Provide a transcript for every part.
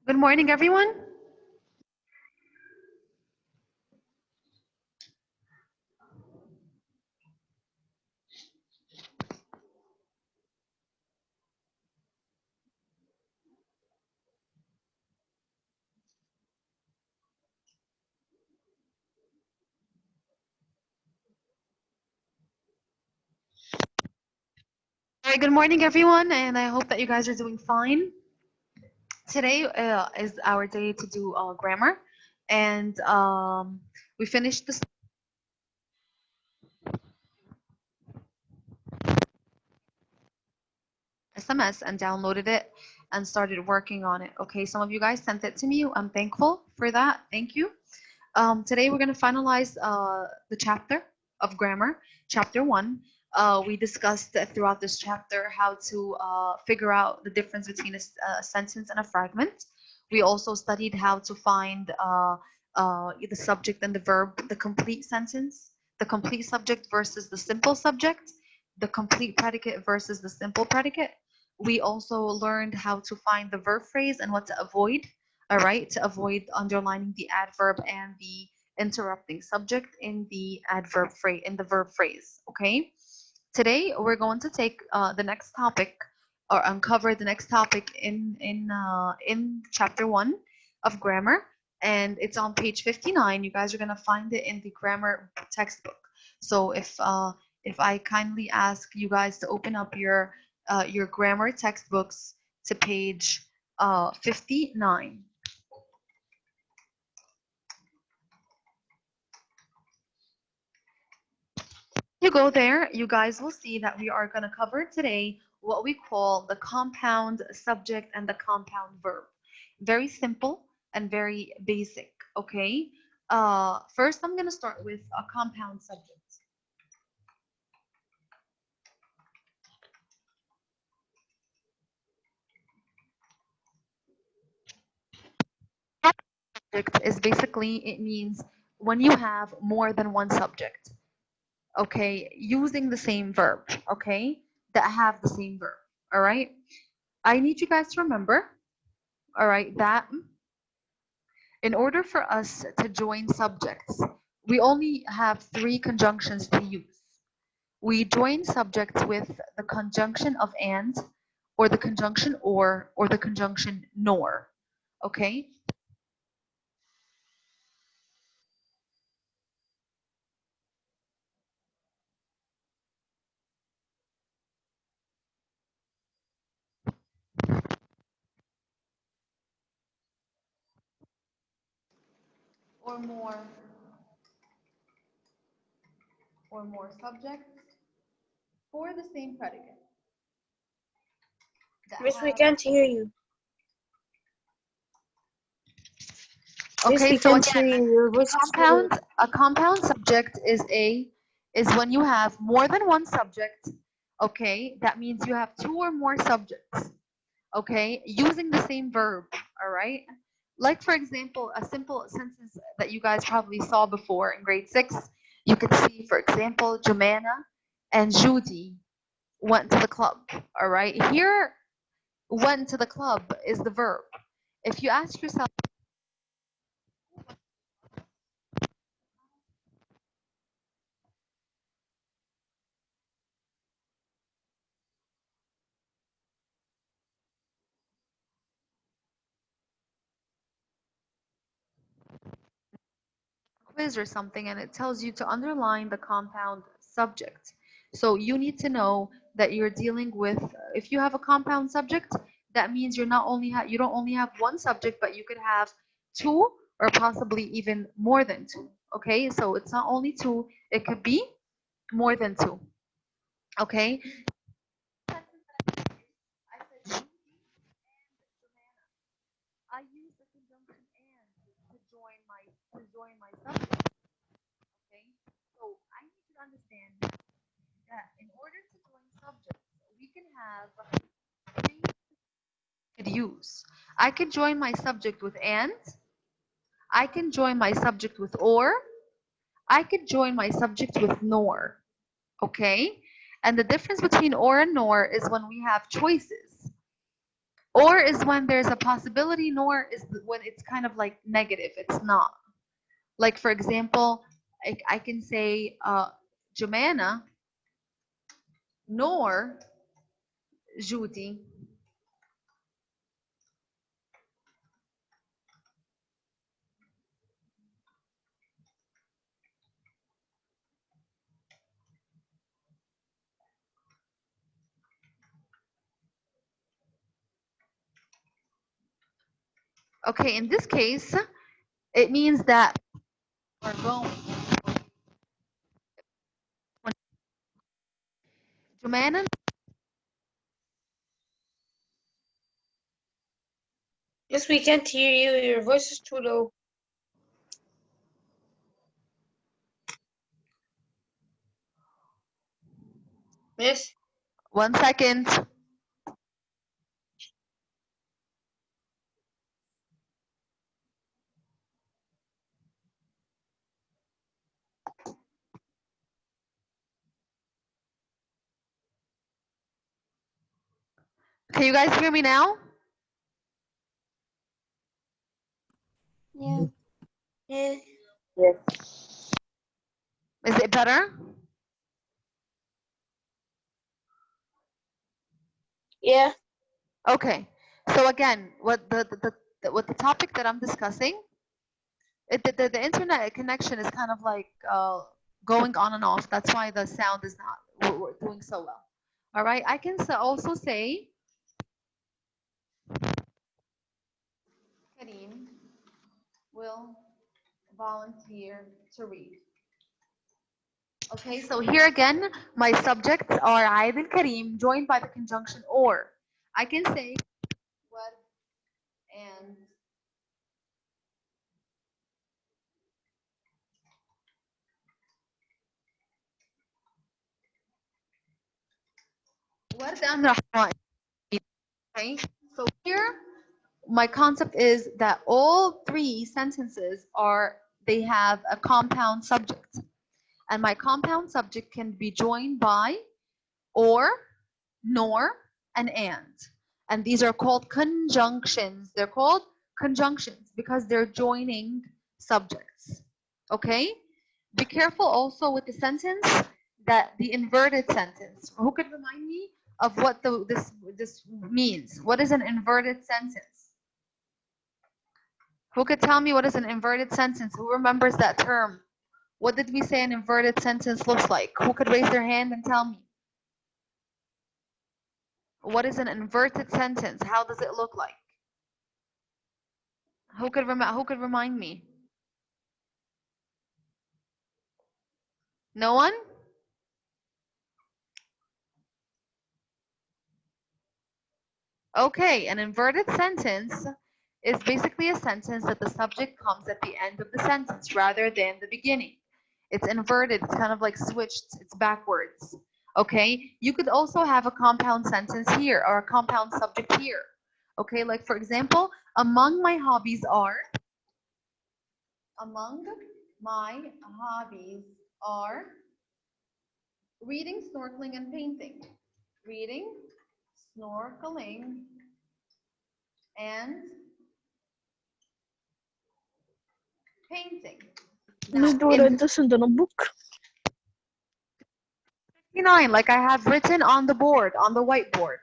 Good morning, everyone. All right, good morning, everyone, and I hope that you guys are doing fine. Today is our day to do grammar, and we finished this SMS and downloaded it and started working on it. Okay, some of you guys sent it to me. I'm thankful for that. Thank you. Today we're going to finalize the chapter of grammar, chapter 1. We discussed throughout this chapter how to figure out the difference between a sentence and a fragment. We also studied how to find the subject and the verb, the complete sentence, the complete subject versus the simple subject, the complete predicate versus the simple predicate. We also learned how to find the verb phrase and what to avoid. All right, to avoid underlining the adverb and the interrupting subject in the adverb phrase, in the verb phrase. Okay, today we're going to take the next topic or uncover the next topic in chapter 1 of grammar, and it's on page 59. You guys are going to find it in the grammar textbook. So if I kindly ask you guys to open up your grammar textbooks to page 59. You go there, you guys will see that we are going to cover today what we call the compound subject and the compound verb. Very simple and very basic, okay? First, I'm going to start with a compound subject. Subject is basically, it means when you have more than one subject, okay, using the same verb, okay, that have the same verb, all right? I need you guys to remember, all right, that in order for us to join subjects, we only have 3 conjunctions to use. We join subjects with the conjunction of and, or the conjunction or the conjunction nor, okay? Or more, or more subjects for the same predicate. Miss, we can't hear you. Miss, Okay, we so can't hear again, you. Your voice is really... a compound subject is when you have more than one subject, okay? That means you have 2 or more subjects, okay, using the same verb, all right? Like, for example, a simple sentence that you guys probably saw before in grade 6, you could see, for example, Jomana and Judy went to the club, all right? Here, went to the club is the verb. If you ask yourself, quiz or something and it tells you to underline the compound subject. So you need to know that you're dealing with, if you have a compound subject, that means you're not only you don't only have one subject, but you could have 2 or possibly even more than 2. Okay, so it's not only 2, it could be more than 2. Okay. I use the conjunction and to join my subject. Okay, so I need you to understand that in order to join subjects, we can have 3 could use. I can join my subject with and, I can join my subject with or, I could join my subject with nor. Okay? And the difference between or and nor is when we have choices. Or is when there's a possibility, nor is when it's kind of like negative. It's not. Like for example, I can say Jumana nor Judy. Okay, in this case, it means that we're going. Jumana, Yes, we can't hear you. Your voice is too low. Miss? 1 second. Can you guys hear me now? Yeah. Yeah. Is it better? Yeah. Okay. So again, what the topic that I'm discussing, the internet connection is kind of like going on and off. That's why the sound is not we're doing so well. All right. I can also say Karim will volunteer to read. Okay, so here again, my subjects are Aid and Karim, joined by the conjunction or. I can say what and Ward and Rahman. Okay, so here my concept is that all three sentences they have a compound subject, and my compound subject can be joined by or, nor, and these are called conjunctions. They're called conjunctions because they're joining subjects. Okay, be careful also with the sentence that the inverted sentence. Who could remind me of what this means? What is an inverted sentence? Who could tell me what is an inverted sentence? Who remembers that term? What did we say an inverted sentence looks like? Who could raise their hand and tell me? What is an inverted sentence? How does it look like? Who could remind me? No one? Okay, an inverted sentence is basically a sentence that the subject comes at the end of the sentence rather than the beginning. It's inverted, it's kind of like switched, it's backwards. Okay, you could also have a compound sentence here or a compound subject here. Okay, like for example, among my hobbies are reading, snorkeling, and painting. Reading, snorkeling, and painting. Miss Now, Dora, in this in the notebook. 59, like I have written on the board, on the whiteboard.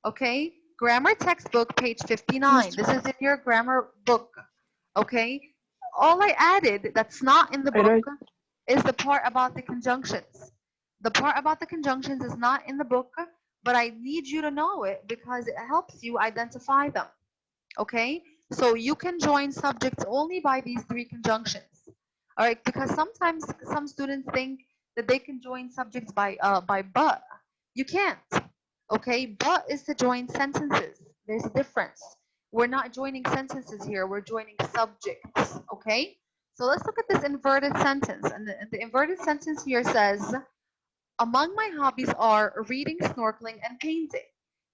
Okay, grammar textbook, page 59. This is in your grammar book. Okay, all I added that's not in the book is the part about the conjunctions. The part about the conjunctions is not in the book, but I need you to know it because it helps you identify them. Okay, so you can join subjects only by these three conjunctions. All right, because sometimes some students think that they can join subjects by but. You can't. Okay, but is to join sentences. There's a difference. We're not joining sentences here. We're joining subjects. Okay, so let's look at this inverted sentence. And the inverted sentence here says, among my hobbies are reading, snorkeling, and painting.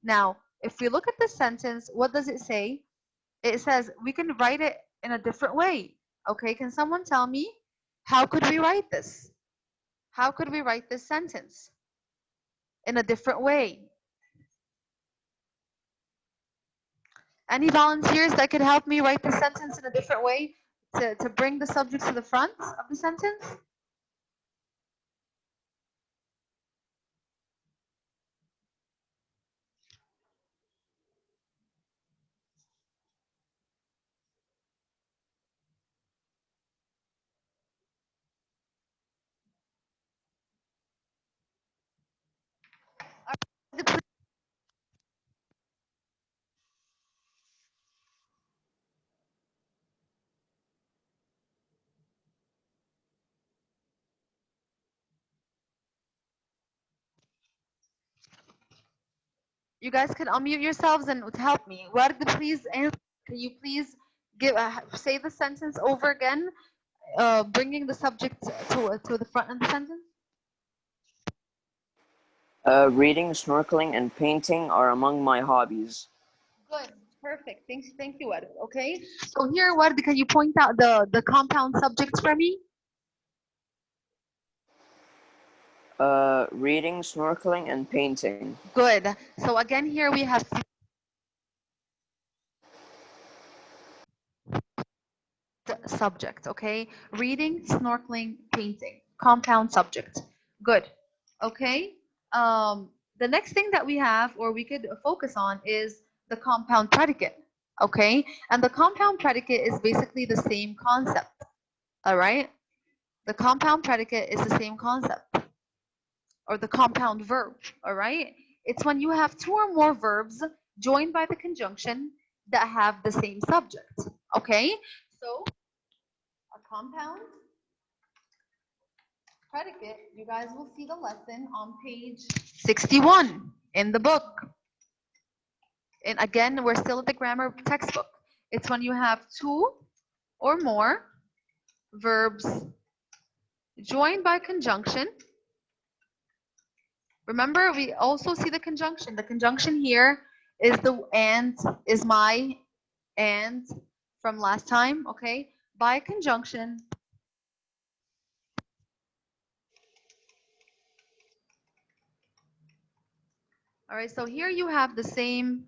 Now, if we look at this sentence, what does it say? It says we can write it in a different way. Okay, can someone tell me how could we write this? How could we write this sentence? In a different way. Any volunteers that could help me write the sentence in a different way to bring the subject to the front of the sentence? You guys can unmute yourselves and help me. Ward, please answer. Can you please say the sentence over again, bringing the subject to the front of the sentence? Reading, snorkeling, and painting are among my hobbies. Good, perfect. Thank you, Ward. Okay, so here, Ward, can you point out the compound subjects for me? Reading, snorkeling, and painting. Good. So again, here we have subject. Okay, reading, snorkeling, painting, compound subject. Good. Okay. The next thing that we have, or we could focus on, is the compound predicate. Okay, and the compound predicate is basically the same concept. All right, the compound predicate is the same concept, or the compound verb. All right, it's when you have two or more verbs joined by the conjunction that have the same subject. Okay, so a compound predicate, you guys will see the lesson on page 61 in the book. And again, we're still at the grammar textbook. It's when you have two or more verbs joined by conjunction. Remember, we also see the conjunction. The conjunction here is the and, is my and from last time, okay? By conjunction. All right, so here you have the same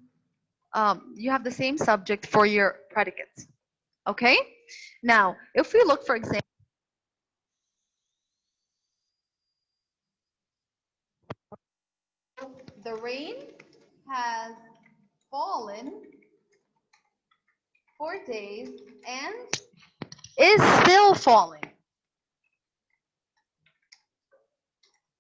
subject for your predicates. Okay? Now, if we look, for example, the rain has fallen for days and is still falling.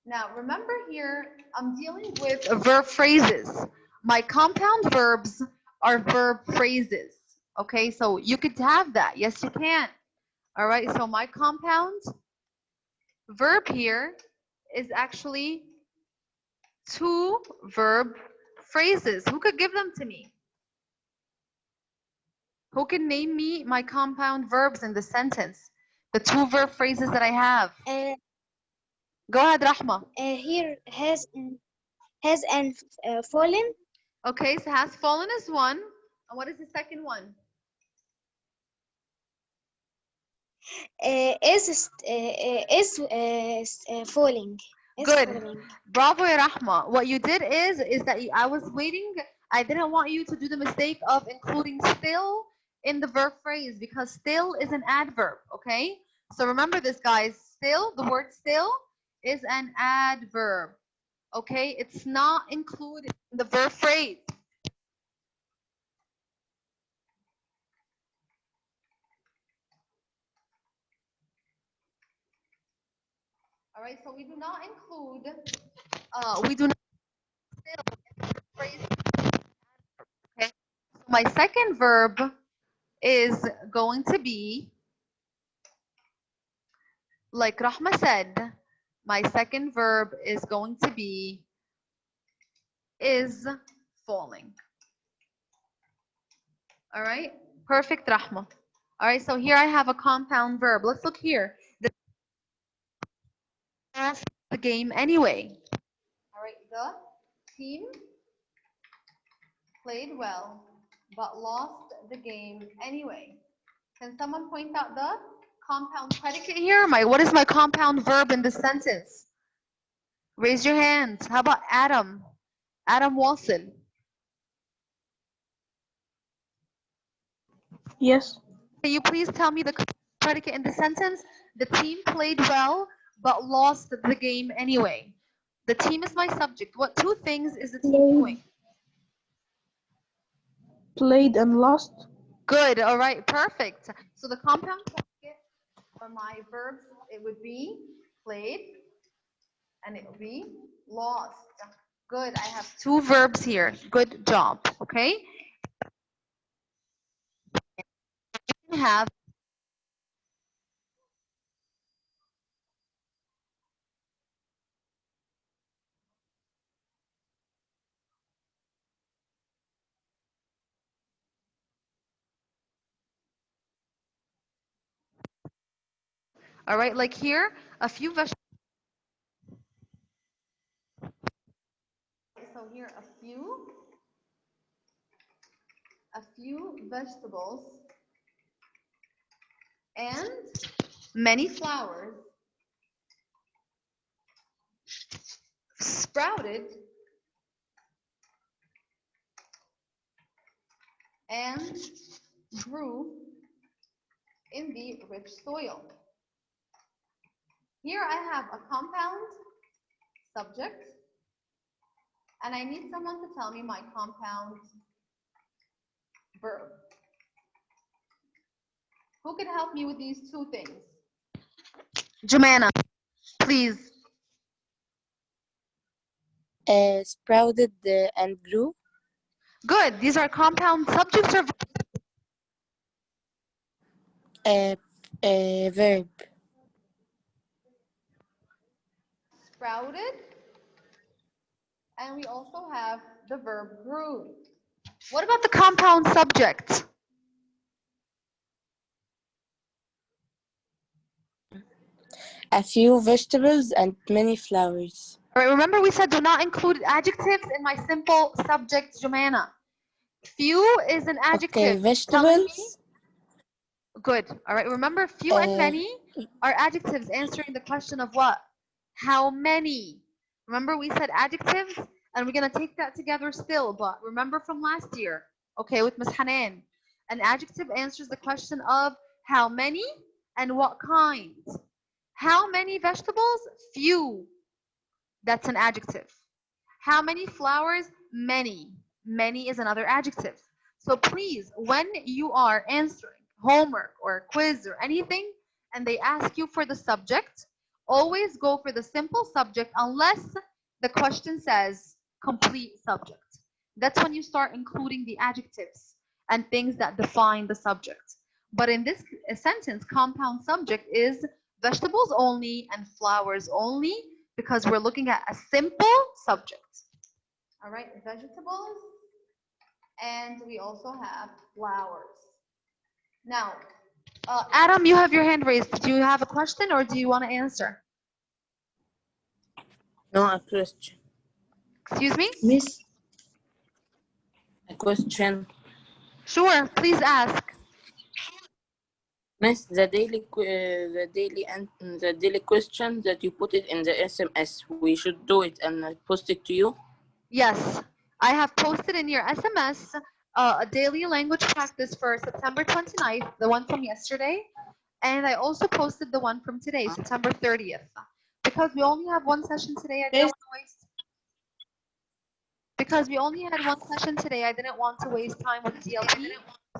Now, remember here, I'm dealing with verb phrases. My compound verbs are verb phrases. Okay, so you could have that. Yes, you can. All right, so my compound verb here is actually two verb phrases. Who could give them to me? Who can name me my compound verbs in the sentence? The two verb phrases that I have. Go ahead, Rahma. Here has and fallen. Okay, so has fallen is one. And what is the second one? Is falling. Good. Falling. Bravo, ya Rahma. What you did is that I was waiting. I didn't want you to do the mistake of including still in the verb phrase because still is an adverb, okay? So remember this, guys. Still, the word still is an adverb, okay? It's not included in the verb phrase. All right, so we do not include, we do not still in the verb phrase, okay? So my second verb is going to be, like Rahma said, my second verb is going to be is falling. All right, perfect, Rahma. All right, so here I have a compound verb. Let's look here. The game anyway. All right, the team played well, but lost the game anyway. Can someone point out the compound predicate here? What is my compound verb in this sentence? Raise your hands. How about Adam? Adam Wilson. Yes. Can you please tell me the predicate in the sentence? The team played well, but lost the game anyway. The team is my subject. What two things is the team doing? Played and lost. Good. All right. Perfect. So the compound predicate for my verbs, it would be played and it would be lost. Good. I have two verbs here. Good job. Okay. You have. All right. Like here, a few vegetables. So here, a few vegetables and many flowers sprouted and grew in the rich soil. Here I have a compound subject, and I need someone to tell me my compound verb. Who can help me with these two things? Jumana, please. Sprouted and grew. Good. These are compound subjects or Verb. sprouted. And we also have the verb grew. What about the compound subject? A few vegetables and many flowers. All right, remember we said do not include adjectives in my simple subject, Jumana. Few is an adjective. Okay, vegetables. Good. All right, remember few and many are adjectives answering the question of what? How many? Remember we said adjectives and we're going to take that together still, but remember from last year, okay, with Ms. Hanan. An adjective answers the question of how many and what kind. How many vegetables? Few. That's an adjective. How many flowers? Many. Many is another adjective. So please, when you are answering homework or a quiz or anything, and they ask you for the subject, always go for the simple subject unless the question says complete subject. That's when you start including the adjectives and things that define the subject. But in this sentence, compound subject is vegetables only and flowers only because we're looking at a simple subject. All right, vegetables, and we also have flowers. Now, Adam, you have your hand raised. Do you have a question or do you want to answer? No, a question. Excuse me? Miss. A question. Sure, please ask. Miss, the daily question that you put it in the SMS. We should do it and post it to you. Yes, I have posted in your SMS a daily language practice for September 29th, the one from yesterday. And I also posted the one from today, September 30th. Because we only have one session today, I didn't want to waste. Because we only had one session today, I didn't want to waste time with DLP.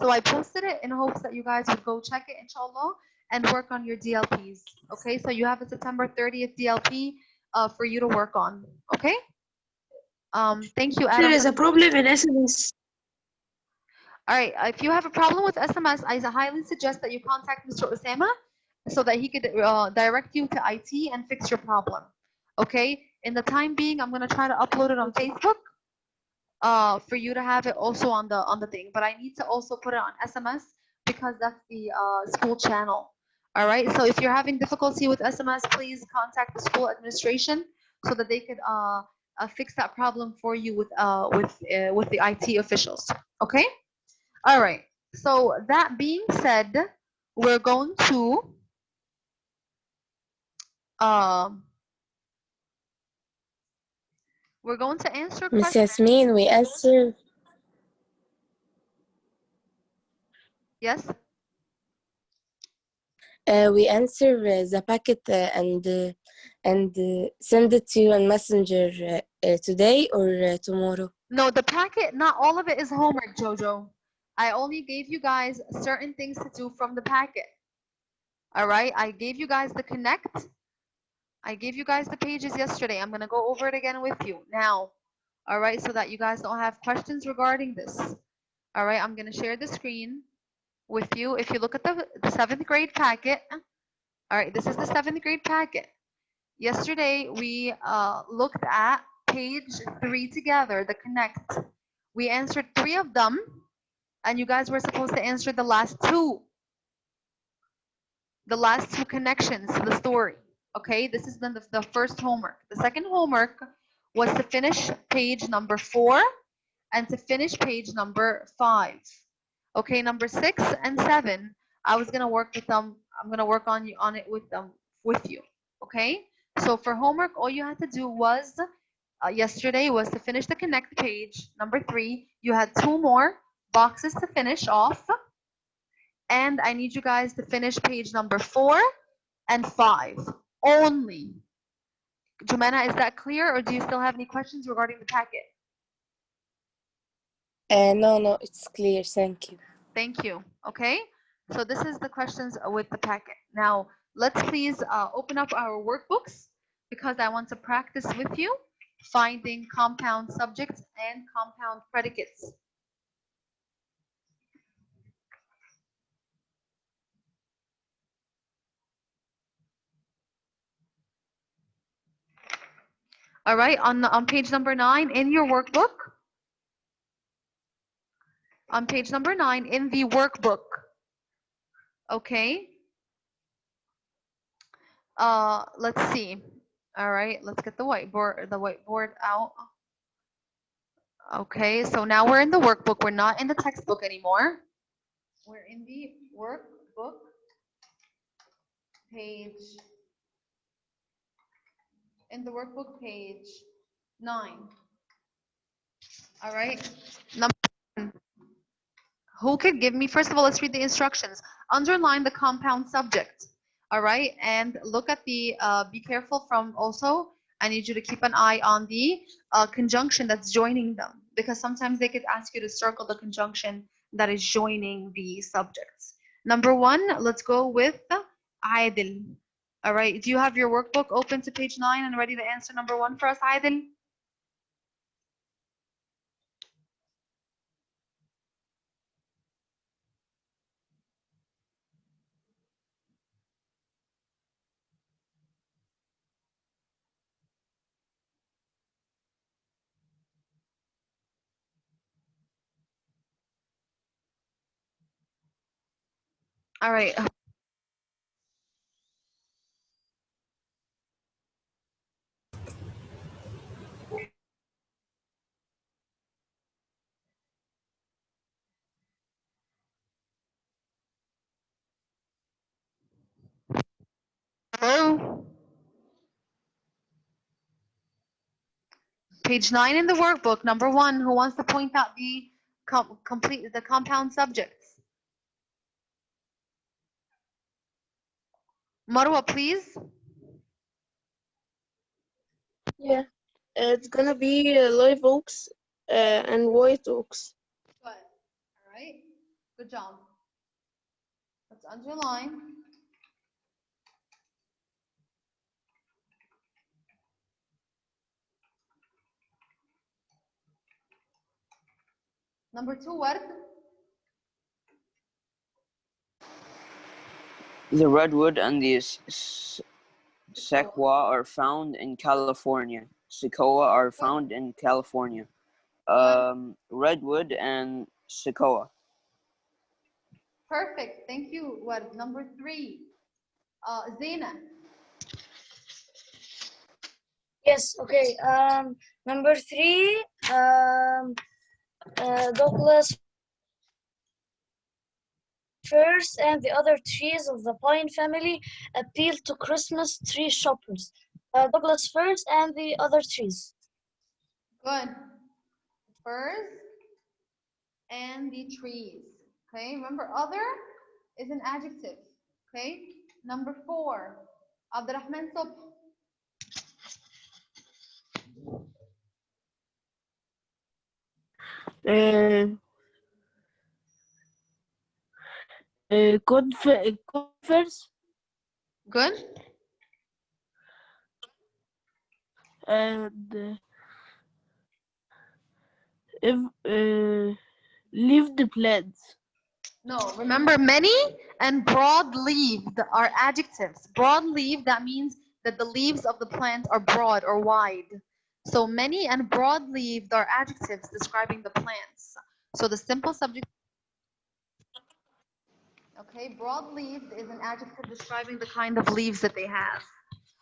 So I posted it in hopes that you guys would go check it, inshallah, and work on your DLPs. Okay, so you have a September 30th DLP for you to work on. Okay? Thank you, Adam. There is a problem in SMS. All right, if you have a problem with SMS, I highly suggest that you contact Mr. Osama so that he could direct you to IT and fix your problem. Okay? In the time being, I'm gonna try to upload it on Facebook for you to have it also on the thing. But I need to also put it on SMS because that's the school channel. All right. So if you're having difficulty with SMS, please contact the school administration so that they could fix that problem for you with the IT officials. Okay. All right. So that being said, we're going to answer Miss questions. Yasmin, we answer. Yes? We answer the packet and send it to you on Messenger today or tomorrow. No, the packet, not all of it is homework, Jojo. I only gave you guys certain things to do from the packet. All right, I gave you guys the connect. I gave you guys the pages yesterday. I'm going to go over it again with you now. All right, so that you guys don't have questions regarding this. All right, I'm going to share the screen with you. If you look at the 7th grade packet, all right, this is the 7th grade packet. Yesterday, we looked at page 3 together, the connect. We answered 3 of them, and you guys were supposed to answer the last 2. The last 2 connections to the story. Okay, this is the first homework. The second homework was to finish page number 4 and to finish page number 5. Okay, number 6 and 7, I was gonna work with them. I'm gonna work on it with them with you. Okay, so for homework, all you had to do was yesterday was to finish the connect page number 3. You had 2 more boxes to finish off, and I need you guys to finish page number 4 and 5 only. Jumana, is that clear, or do you still have any questions regarding the packet? No, it's clear. Thank you. Thank you. Okay, so this is the questions with the packet. Now, let's please open up our workbooks because I want to practice with you finding compound subjects and compound predicates. All right, on page number 9 in your workbook. On page number 9 in the workbook. Okay. Let's see. All right, let's get the whiteboard out. Okay, so now we're in the workbook. We're not in the textbook anymore. We're in the workbook page. In the workbook page 9. All right. Number 1. Who could give me, first of all, let's read the instructions. Underline the compound subject. All right, and look at the, be careful from also, I need you to keep an eye on the conjunction that's joining them, because sometimes they could ask you to circle the conjunction that is joining the subjects. Number 1, let's go with Aidil. All right, do you have your workbook open to page 9 and ready to answer number 1 for us, Aidil? All right. Hello? Page 9 in the workbook, number 1, who wants to point out the compound subjects? Marwa, please. Yeah, it's gonna be live oaks and white oaks. Good. All right. Good job. Let's underline. Number 2, Ward. The redwood and the sequoia are found in California. Sequoia are found in California. Redwood and sequoia. Perfect. Thank you, Ward. Number 3, Zaina. Yes, okay. Number 3, Douglas firs and the other trees of the pine family appeal to Christmas tree shoppers. Douglas firs and the other trees. Good. Firs and the trees. Okay, remember other is an adjective. Okay, number 4. Abdurrahman Subh. Uh, Converse Good. and if, leave the plants. No, remember many and broad-leaved are adjectives. Broad-leaved, that means that the leaves of the plant are broad or wide. So many and broad-leaved are adjectives describing the plants. So the simple subject, okay, broad-leaved is an adjective describing the kind of leaves that they have.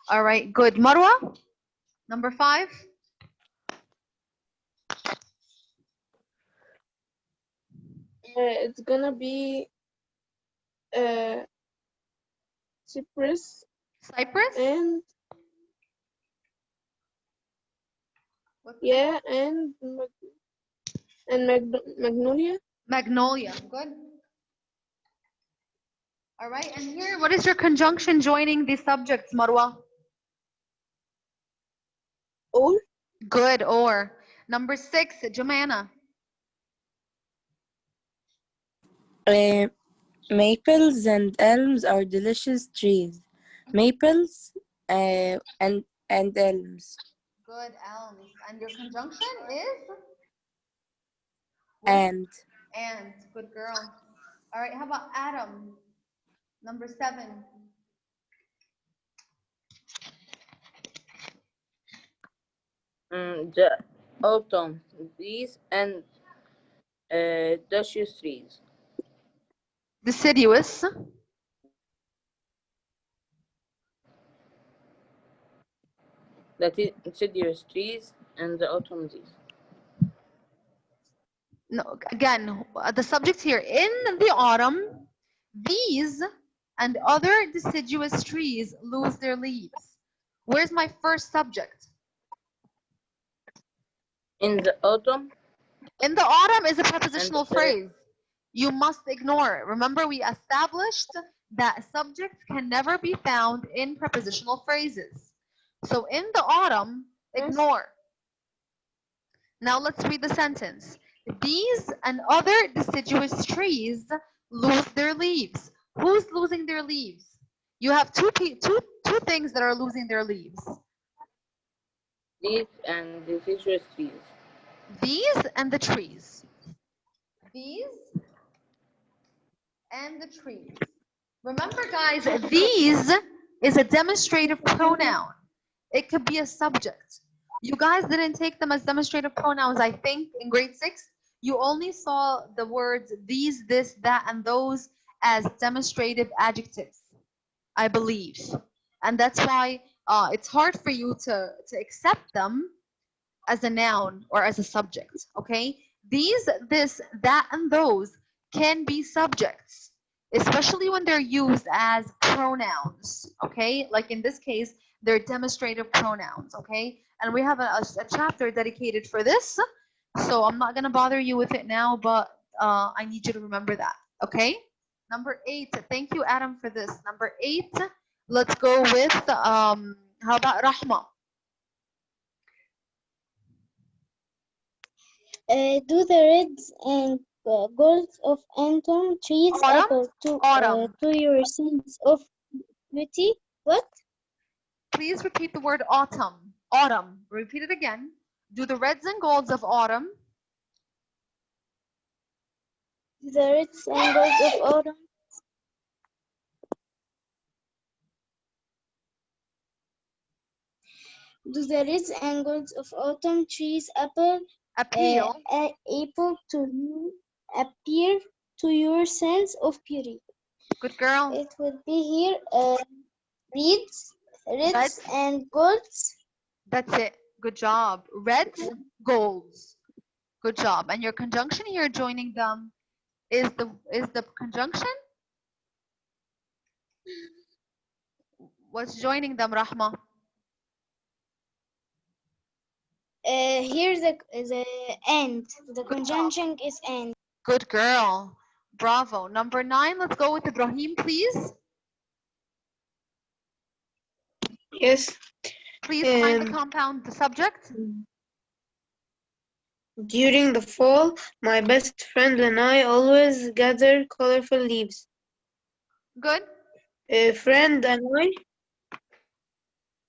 All right, good. Marwa, number 5. It's gonna be cypress Cypress? and What's yeah, and magnolia. Magnolia. Good. All right, and here, what is your conjunction joining these subjects, Marwa? Or Good, or. Number 6, Jumana. Maples and elms are delicious trees. Maples and elms. Good, elms. And your conjunction is? And And. Good girl. All right, how about Adam? Number 7. The autumn trees and deciduous trees. Deciduous. The deciduous trees and the autumn trees. No, again, the subject here, in the autumn, these and other deciduous trees lose their leaves. Where's my first subject? In the autumn In the autumn is a and prepositional phrase. You must ignore it. Remember, we established that subjects can never be found in prepositional phrases. So in the autumn, ignore. Now let's read the sentence. These and other deciduous trees lose their leaves. Who's losing their leaves? You have two things that are losing their leaves. these and deciduous trees. These and the trees. These and the trees. Remember, guys, these is a demonstrative pronoun. It could be a subject. You guys didn't take them as demonstrative pronouns, I think, in grade 6. You only saw the words these, this, that, and those as demonstrative adjectives, I believe. And that's why it's hard for you to accept them as a noun or as a subject, okay? These, this, that, and those can be subjects, especially when they're used as pronouns, okay? Like in this case, they're demonstrative pronouns, okay? And we have a chapter dedicated for this, so I'm not gonna bother you with it now, but I need you to remember that, okay? Number 8, thank you, Adam, for this. Number 8, let's go with, how about Rahma? Do the reds and golds of autumn trees apple Autumn. to your sense of beauty? What? Please repeat the word autumn. Autumn. Repeat it again. Do the reds and golds of autumn. The reds and golds of autumn. Do the reds and golds of autumn trees appeal to your sense of beauty? Good girl. It would be here reds and golds. That's it. Good job. Reds, golds. Good job. And your conjunction here joining them is the conjunction? What's joining them, Rahma? Here the end. The conjunction is end. Good girl. Bravo. Number 9, let's go with Ibrahim, please. Yes. Please find the compound, the subject. During the fall, my best friend and I always gather colorful leaves. Good. Friend and I.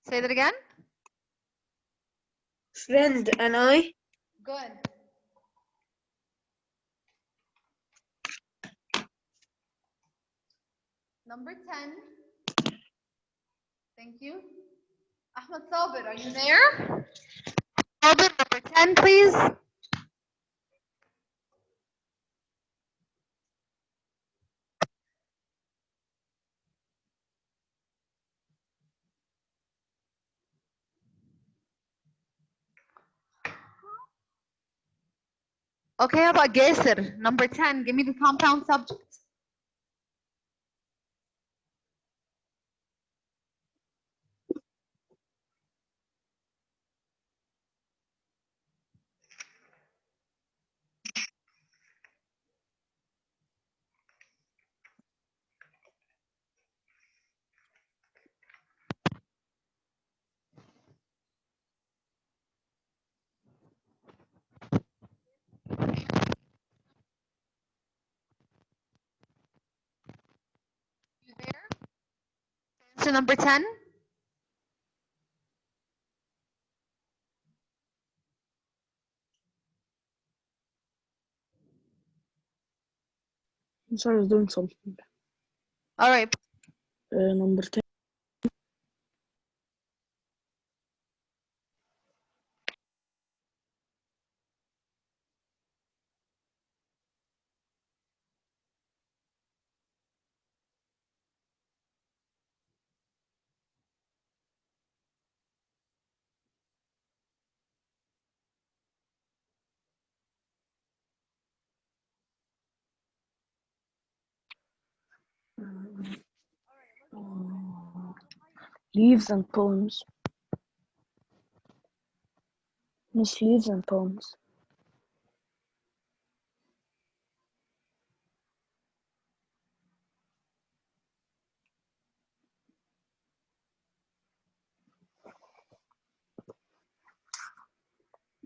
Say that again. Friend and I. Good. Number 10. Thank you. Ahmed Sabir, are you there? Sabir, number 10, please. Okay, how about Gesser? Number 10, give me the compound subject. You there? Answer number 10. I'm sorry, I was doing something. All right. Number 10. Leaves and poems. Miss Leaves and poems.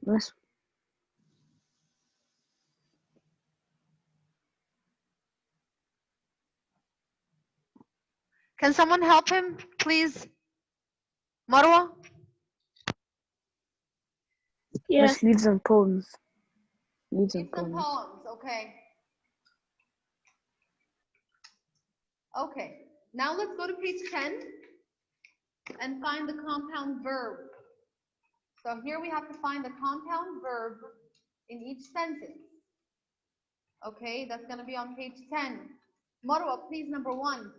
Miss. Can someone help him, please? Marwa? Yeah. Miss Leaves and poems. Leaves and Leaves and poems. poems, okay. Okay, now let's go to page 10 and find the compound verb. So here we have to find the compound verb in each sentence. Okay, that's going to be on page 10. Marwa, please, number 1.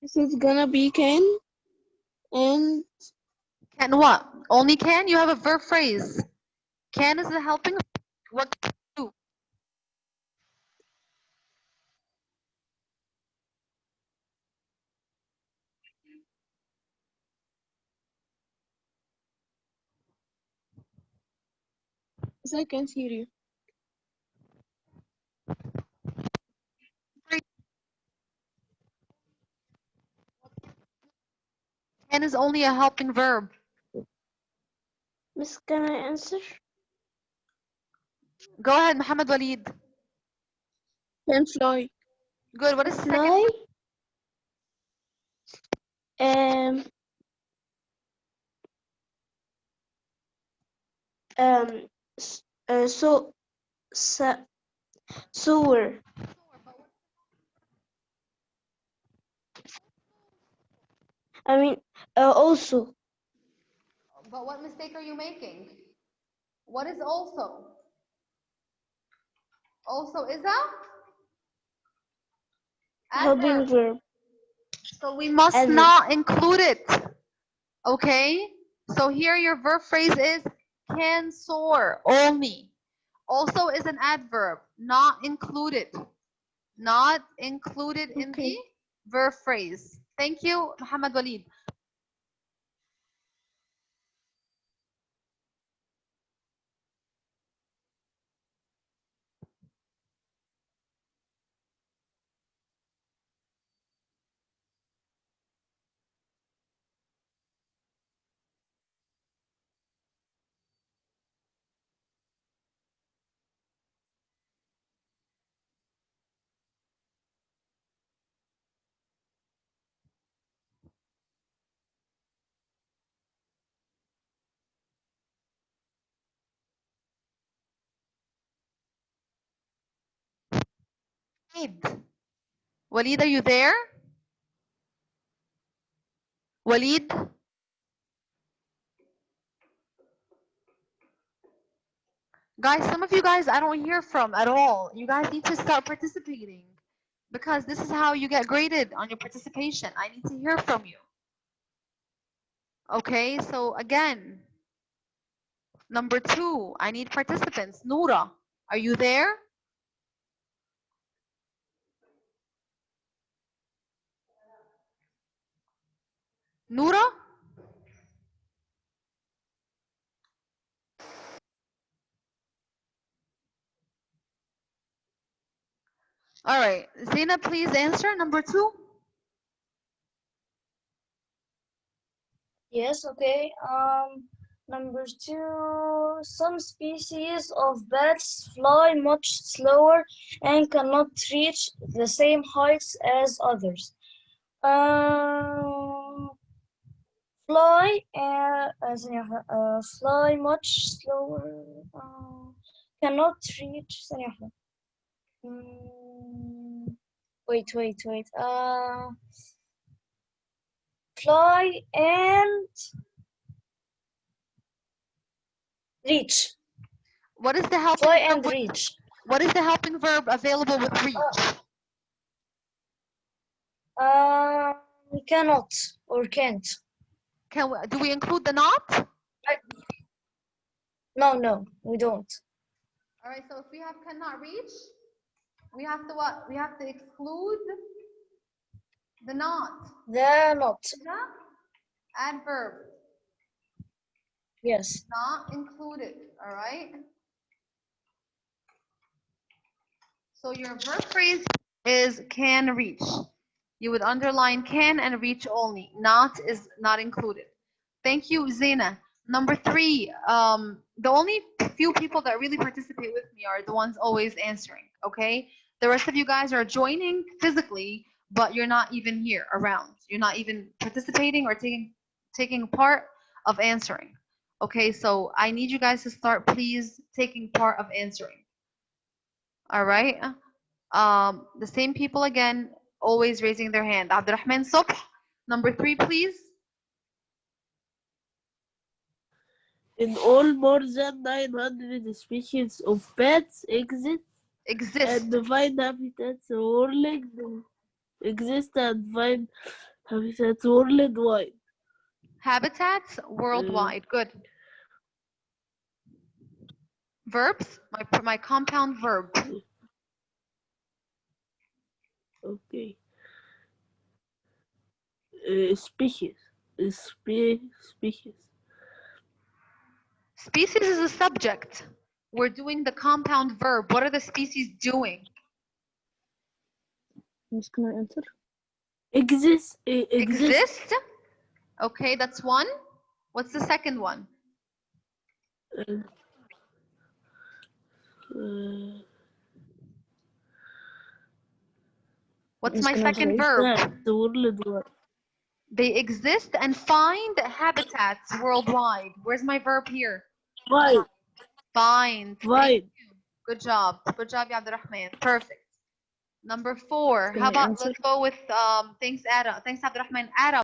This is gonna be can and Can what? Only can? You have a verb phrase. Can is the helping. What can you do? I can't hear you. Can is only a helping verb. Miss, can I answer? Go ahead, Muhammad Walid. Can fly. Good. What is the second? Fly. Um. Sewer. I mean, also. But what mistake are you making? What is also? Also is a Helping adverb. verb. So we must Adverb. not include it. Okay? So here your verb phrase is can soar only. Also is an adverb, not included. Not included in the verb phrase. Thank you, Muhammad Walid. Walid, are you there? Walid? Guys, some of you guys I don't hear from at all. You guys need to start participating because this is how you get graded on your participation. I need to hear from you. Okay, so again, number 2, I need participants. Noura, are you there? Noura? All right, Zena, please answer number 2. Yes, okay. Number 2, some species of bats fly much slower and cannot reach the same heights as others. Fly fly much slower. Cannot reach. Wait. Fly and reach. What is the helping Fly verb and with, reach. what is the helping verb available with reach? Cannot or can't. Do we include the not? No, we don't. All right, so if we have cannot reach, we have to what? We have to exclude the not. The not. The adverb. Yes. Not included, all right? So your verb phrase is can reach. You would underline can and reach only. Not is not included. Thank you, Zena. Number 3, the only few people that really participate with me are the ones always answering, okay? The rest of you guys are joining physically, but you're not even here around. You're not even participating or taking part of answering. Okay, so I need you guys to start, please, taking part of answering. All right? The same people again, always raising their hand. Abdurrahman Subh, number 3, please. In all, more than 900 species of bats exist. And find habitats worldwide. Habitats worldwide. Good. Verbs. My compound verb. Okay. Species. Species. Species is a subject. We're doing the compound verb. What are the species doing? Miss, can I answer? Exist. Exist. Okay, that's one. What's the second one? What's Miss, my can I second say? verb? They exist and find habitats worldwide. Where's my verb here? Find. Find. Find. Good job. Good job, Ya Abdurrahman. Perfect. Number 4. Can How I about answer? let's go with thanks Adam. Thanks Abdurrahman. Adam.